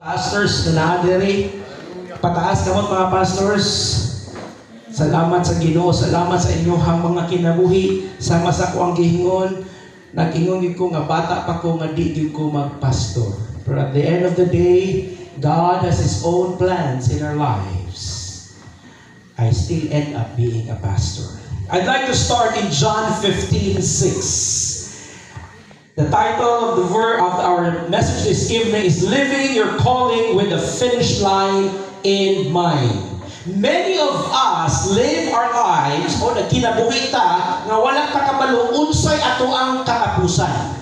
Pastors na naadiri, pataas kamot mga pastors. Salamat sa Ginoo, salamat sa inyong mga kinabuhi. Sama sa ko ang gihingon, nag-ingon ko nga bata pa ko nga di ko magpastor. But at the end of the day, God has His own plans in our lives. I still end up being a pastor. I'd like to start in John 15:6. The title of our message this evening is Living Your Calling with the Finish Line in Mind. Many of us live our lives o nagkinabuhi ta nga wala ta kabalo unsay ato ang katapusan.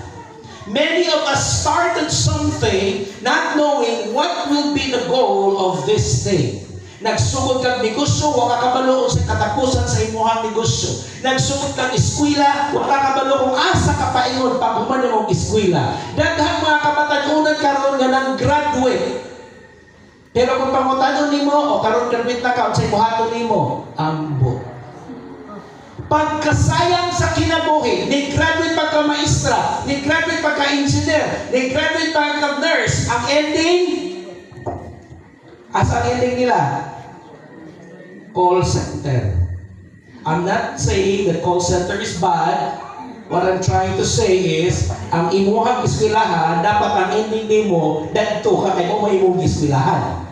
Many of us started something not knowing what will be the goal of this thing. Nagsugod kang negosyo, wala ka kabalo sa katapusan sa imuhang negosyo. Nagsugod kang eskwela, wala ka kabalo kung asa ka paingon pag human mong eskwela. Daghang mga kabatanunan karon nga nang graduate. Pero kung pangutanon nimo o karon graduate na ka sa imuhaton nimo, ambo. Pagkasayang sa kinabuhi, ni graduate pa ka maestra, ni graduate pa ka engineer, ni graduate pa ka nurse, ang ending asa ang ending nila? Call center. I'm not saying that call center is bad. What I'm trying to say is, ang imuhang eskwelahan, dapat ang ending nimo, dadto ka kay mo imong eskwelahan.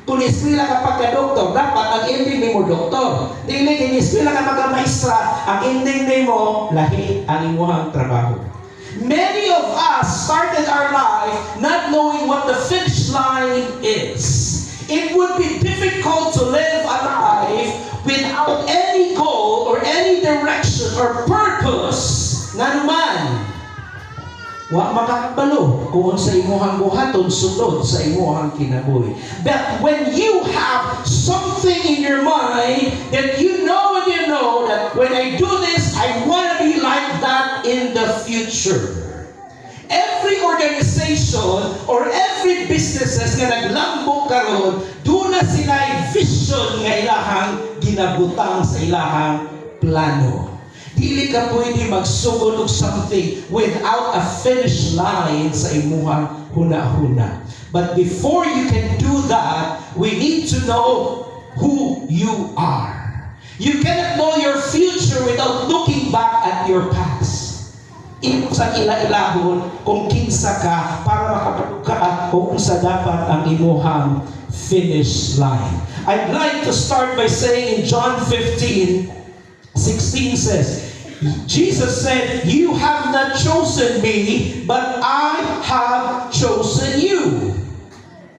Kung eskwela ka pagka-doktor, dapat ang ending nimo doktor. Dili kay eskwela ka pagka-maestra, ang ending nimo lahi ang imuhang trabaho. Many of us started our life not knowing what the finish line is. It would be difficult to live a life without any goal or any direction or purpose na naman. Wa makakabalo kung sa imuhang buhaton sunod sa imuhang kinabuhi. But when you have something in your mind that you know that when I do this, I want to be like that in the future. Every organization or every businesses nga naglambo karon, doon na sila vision nga ilahang ginabutang sa ilahang plano. Dili ka pwede magsugod og something without a finish line sa imuhang huna-huna. But before you can do that, we need to know who you are. You cannot know your future without looking back at your past. Imo sa ila-ilahon kung kinsa ka para makapagka kung sa dapat ang imuhang finish line. I'd like to start by saying in John 15:16 says, Jesus said, "You have not chosen me, but I have chosen you."